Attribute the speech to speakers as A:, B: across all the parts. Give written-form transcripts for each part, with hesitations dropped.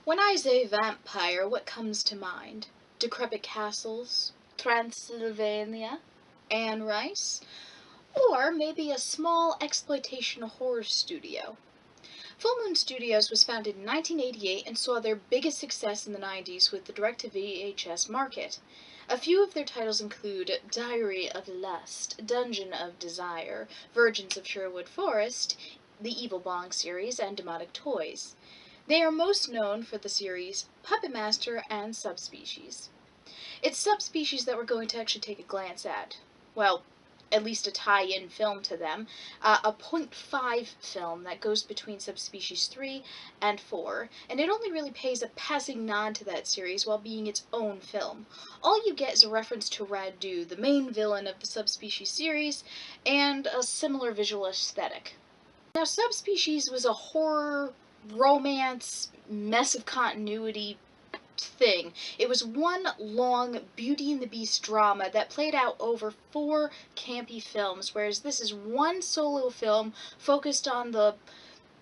A: When I say vampire, what comes to mind? Decrepit castles, Transylvania, Anne Rice, or maybe a small exploitation horror studio. Full Moon Studios was founded in 1988 and saw their biggest success in the 90s with the direct-to-VHS market. A few of their titles include Diary of Lust, Dungeon of Desire, Virgins of Sherwood Forest, the Evil Bong series, and Demonic Toys. They are most known for the series Puppet Master and Subspecies. It's Subspecies that we're going to actually take a glance at. Well, at least a tie-in film to them, a .5 film that goes between Subspecies 3 and 4, and it only really pays a passing nod to that series while being its own film. All you get is a reference to Radu, the main villain of the Subspecies series, and a similar visual aesthetic. Now, Subspecies was a horror, romance, mess of continuity thing. It was one long Beauty and the Beast drama that played out over 4 campy films, whereas this is one solo film focused on the,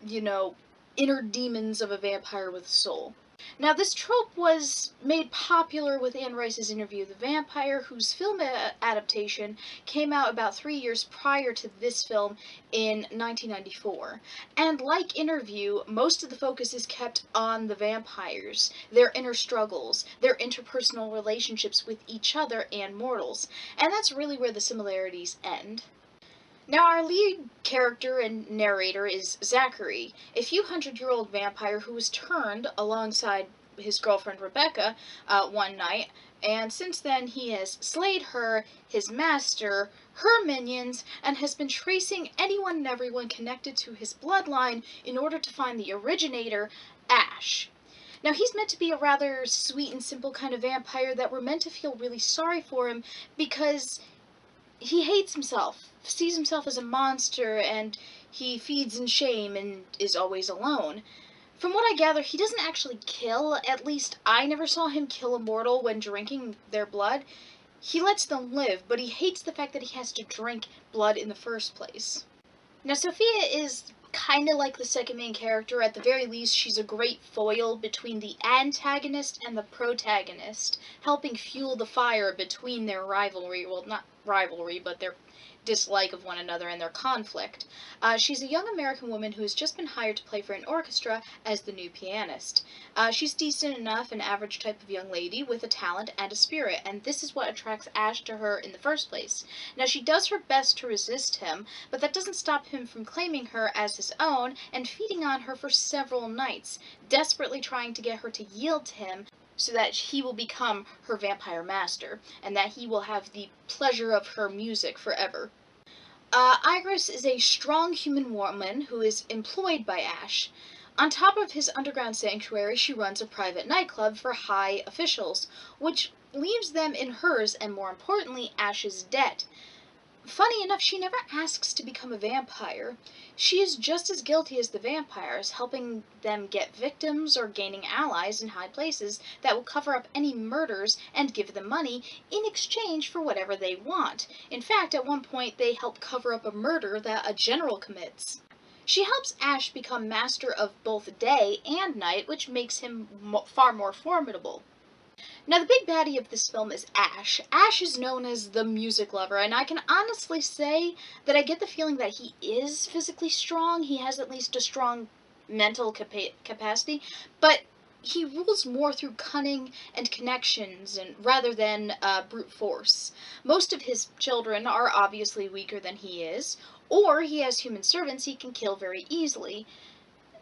A: you know, inner demons of a vampire with a soul. Now, this trope was made popular with Anne Rice's Interview with the Vampire, whose film adaptation came out about 3 years prior to this film in 1994. And like Interview, most of the focus is kept on the vampires, their inner struggles, their interpersonal relationships with each other and mortals. And that's really where the similarities end. Now, our lead character and narrator is Zachary, a few hundred-year-old vampire who was turned alongside his girlfriend Rebecca one night, and since then he has slayed her, his master, her minions, and has been tracing anyone and everyone connected to his bloodline in order to find the originator, Ash. Now, he's meant to be a rather sweet and simple kind of vampire that we're meant to feel really sorry for him because he hates himself, sees himself as a monster, and he feeds in shame and is always alone. From what I gather, he doesn't actually kill. At least I never saw him kill a mortal when drinking their blood. He lets them live, but he hates the fact that he has to drink blood in the first place. Now, Sophia is kind of like the second main character. At the very least, she's a great foil between the antagonist and the protagonist, helping fuel the fire between their rivalry. Well, not rivalry, but their dislike of one another and their conflict. She's a young American woman who has just been hired to play for an orchestra as the new pianist. She's decent enough, an average type of young lady with a talent and a spirit, and this is what attracts Ash to her in the first place. Now, she does her best to resist him, but that doesn't stop him from claiming her as his own and feeding on her for several nights, desperately trying to get her to yield to him so that he will become her vampire master, and that he will have the pleasure of her music forever. Iris is a strong human woman who is employed by Ash. On top of his underground sanctuary, she runs a private nightclub for high officials, which leaves them in hers and, more importantly, Ash's debt. Funny enough, she never asks to become a vampire. She is just as guilty as the vampires, helping them get victims or gaining allies in high places that will cover up any murders and give them money in exchange for whatever they want. In fact, at one point, they help cover up a murder that a general commits. She helps Ash become master of both day and night, which makes him far more formidable. Now, the big baddie of this film is Ash. Ash is known as the music lover, and I can honestly say that I get the feeling that he is physically strong. He has at least a strong mental capacity, but he rules more through cunning and connections and rather than brute force. Most of his children are obviously weaker than he is, or he has human servants he can kill very easily.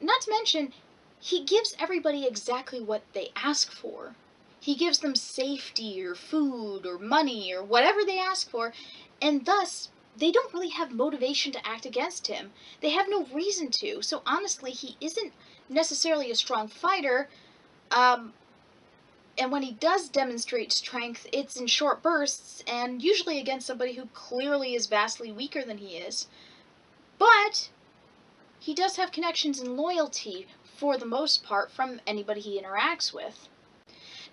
A: Not to mention, he gives everybody exactly what they ask for. He gives them safety or food or money or whatever they ask for, and thus they don't really have motivation to act against him. They have no reason to, so honestly, he isn't necessarily a strong fighter, and when he does demonstrate strength, it's in short bursts, and usually against somebody who clearly is vastly weaker than he is. But he does have connections and loyalty, for the most part, from anybody he interacts with.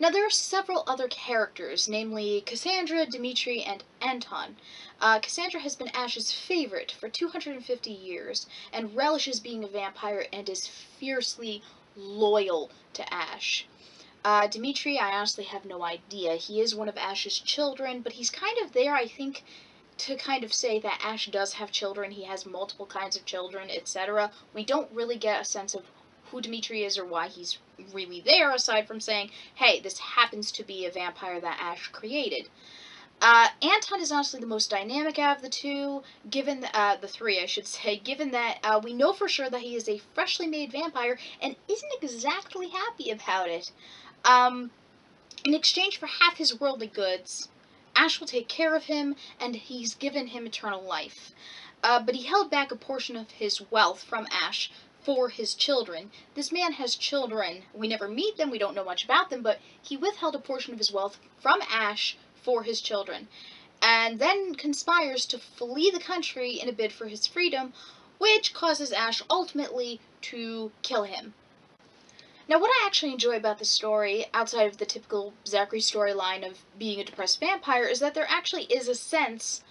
A: Now, there are several other characters, namely Cassandra, Dimitri, and Anton. Cassandra has been Ash's favorite for 250 years, and relishes being a vampire and is fiercely loyal to Ash. Dimitri, I honestly have no idea. He is one of Ash's children, but he's kind of there, I think, to kind of say that Ash does have children. He has multiple kinds of children, etc. We don't really get a sense of who Dimitri is or why he's really there, aside from saying, hey, this happens to be a vampire that Ash created. Anton is honestly the most dynamic out of the two, given the three, I should say, given that we know for sure that he is a freshly made vampire and isn't exactly happy about it. In exchange for half his worldly goods, Ash will take care of him, and he's given him eternal life. But he held back a portion of his wealth from Ash for his children. This man has children. We never meet them, we don't know much about them, but he withheld a portion of his wealth from Ash for his children, and then conspires to flee the country in a bid for his freedom, which causes Ash ultimately to kill him. Now, what I actually enjoy about this story, outside of the typical Zachary storyline of being a depressed vampire, is that there actually is a sense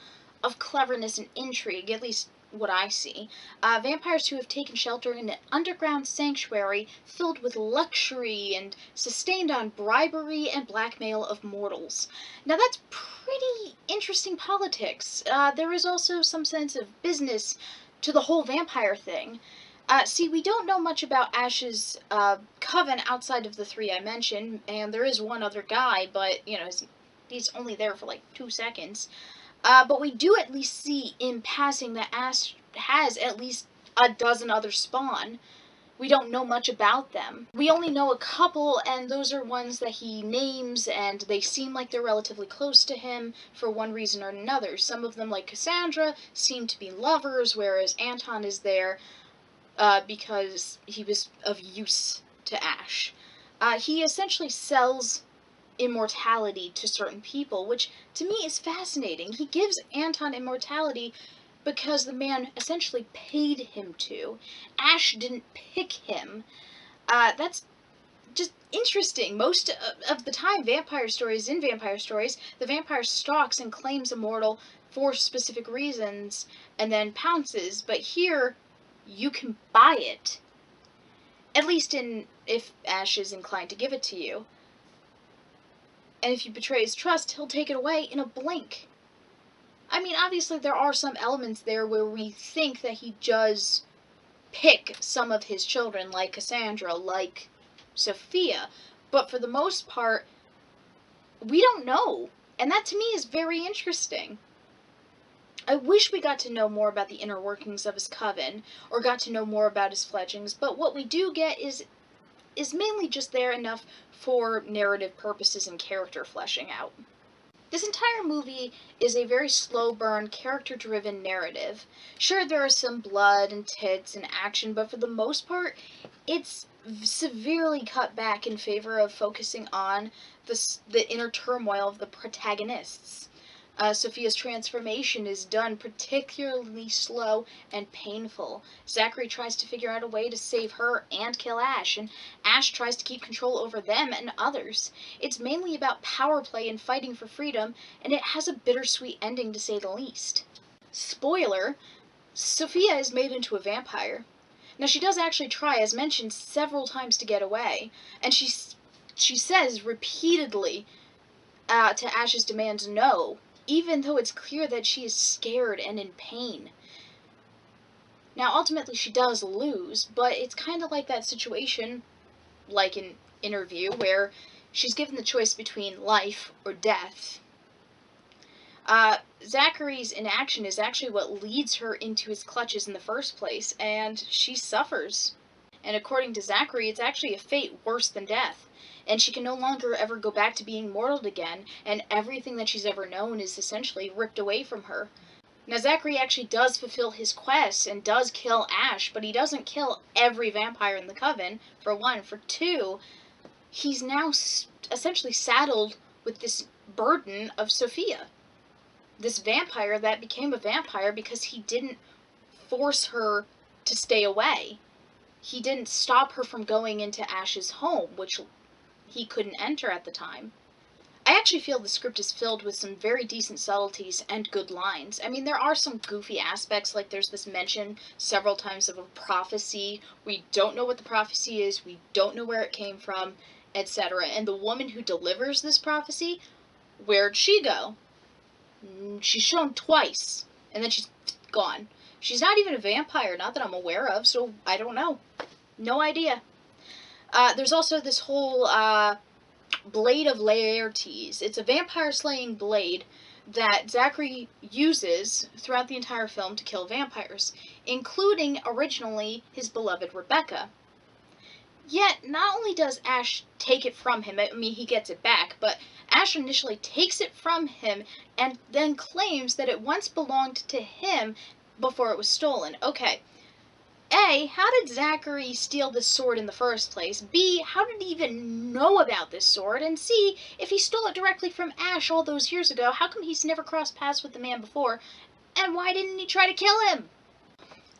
A: of cleverness and intrigue, at least what I see. Vampires who have taken shelter in an underground sanctuary filled with luxury and sustained on bribery and blackmail of mortals. Now that's pretty interesting politics. There is also some sense of business to the whole vampire thing. See, we don't know much about Ash's coven outside of the three I mentioned, and there is one other guy, but, you know, he's only there for like 2 seconds. But we do at least see in passing that Ash has at least a dozen other spawn. We don't know much about them. We only know a couple, and those are ones that he names, and they seem like they're relatively close to him for one reason or another. Some of them, like Cassandra, seem to be lovers, whereas Anton is there because he was of use to Ash. He essentially sells immortality to certain people, which to me is fascinating. He gives Anton immortality because the man essentially paid him to. Ash didn't pick him. That's just interesting. Most of the time, in vampire stories, the vampire stalks and claims a mortal for specific reasons and then pounces. But here, you can buy it. At least if Ash is inclined to give it to you. And if you betray his trust, he'll take it away in a blink. I mean, obviously there are some elements there where we think that he does pick some of his children, like Cassandra, like Sophia, but for the most part, we don't know. And that to me is very interesting. I wish we got to know more about the inner workings of his coven, or got to know more about his fledglings, but what we do get is mainly just there enough for narrative purposes and character fleshing out. This entire movie is a very slow burn, character-driven narrative. Sure, there are some blood and tits and action, but for the most part, it's severely cut back in favor of focusing on the inner turmoil of the protagonists. Sophia's transformation is done particularly slow and painful. Zachary tries to figure out a way to save her and kill Ash, and Ash tries to keep control over them and others. It's mainly about power play and fighting for freedom, and it has a bittersweet ending to say the least. Spoiler, Sophia is made into a vampire. Now she does actually try, as mentioned, several times to get away, and she says repeatedly to Ash's demands no, even though it's clear that she is scared and in pain. Now, ultimately, she does lose, but it's kind of like that situation, like in Interview, where she's given the choice between life or death. Zachary's inaction is actually what leads her into his clutches in the first place, and she suffers. And according to Zachary, it's actually a fate worse than death. And she can no longer ever go back to being mortal again, and everything that she's ever known is essentially ripped away from her. Now, Zachary actually does fulfill his quest and does kill Ash, but he doesn't kill every vampire in the Coven, for one. For two, he's now essentially saddled with this burden of Sophia. This vampire that became a vampire because he didn't force her to stay away. He didn't stop her from going into Ash's home, which he couldn't enter at the time. I actually feel the script is filled with some very decent subtleties and good lines. I mean, there are some goofy aspects, like there's this mention several times of a prophecy. We don't know what the prophecy is, we don't know where it came from, etc. And the woman who delivers this prophecy, where'd she go? She's shown twice, and then she's gone. She's not even a vampire, not that I'm aware of, so I don't know. No idea. There's also this whole Blade of Laertes. It's a vampire-slaying blade that Zachary uses throughout the entire film to kill vampires, including, originally, his beloved Rebecca. Yet, not only does Ash take it from him, I mean, he gets it back, but Ash initially takes it from him and then claims that it once belonged to him before it was stolen. Okay. A, how did Zachary steal this sword in the first place? B, how did he even know about this sword? And C, if he stole it directly from Ash all those years ago, how come he's never crossed paths with the man before? And why didn't he try to kill him?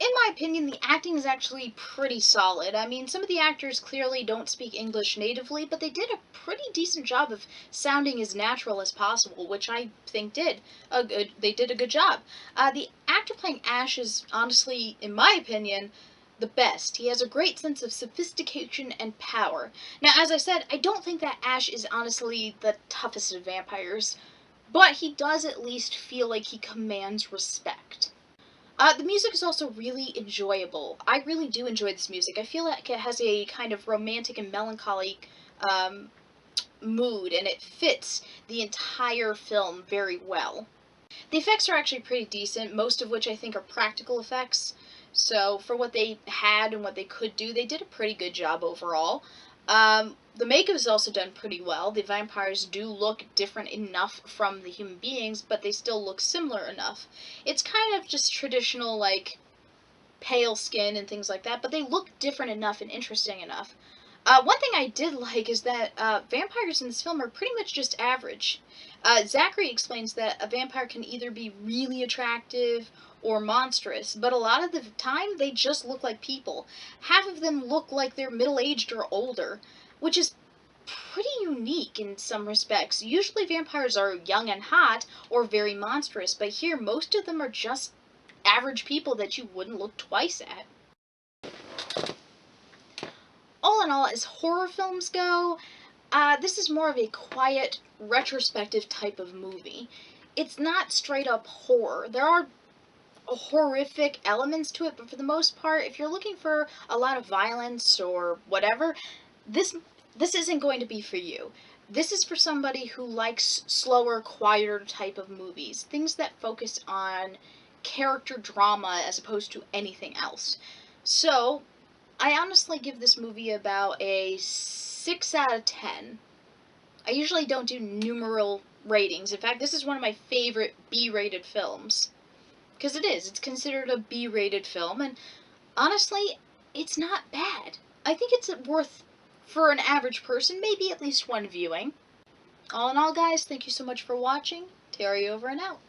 A: In my opinion, the acting is actually pretty solid. I mean, some of the actors clearly don't speak English natively, but they did a pretty decent job of sounding as natural as possible, which I think they did a good job. The actor playing Ash is honestly, in my opinion, the best. He has a great sense of sophistication and power. Now, as I said, I don't think that Ash is honestly the toughest of vampires, but he does at least feel like he commands respect. The music is also really enjoyable. I really do enjoy this music. I feel like it has a kind of romantic and melancholy mood, and it fits the entire film very well. The effects are actually pretty decent, most of which I think are practical effects. So for what they had and what they could do, they did a pretty good job overall. The makeup is also done pretty well. The vampires do look different enough from the human beings, but they still look similar enough. It's kind of just traditional, like, pale skin and things like that, but they look different enough and interesting enough. One thing I did like is that vampires in this film are pretty much just average. Zachary explains that a vampire can either be really attractive or monstrous, but a lot of the time they just look like people. Half of them look like they're middle-aged or older, which is pretty unique in some respects. Usually vampires are young and hot or very monstrous, but here most of them are just average people that you wouldn't look twice at. All in all, as horror films go, this is more of a quiet, retrospective type of movie. It's not straight up horror. There are horrific elements to it, but for the most part, if you're looking for a lot of violence or whatever, this isn't going to be for you. This is for somebody who likes slower, quieter type of movies. Things that focus on character drama as opposed to anything else. So, I honestly give this movie about a 6 out of 10. I usually don't do numeral ratings. In fact, this is one of my favorite B-rated films. Because it is. It's considered a B-rated film, and honestly, it's not bad. I think it's worth, for an average person, maybe at least one viewing. All in all, guys, thank you so much for watching. Terry over and out.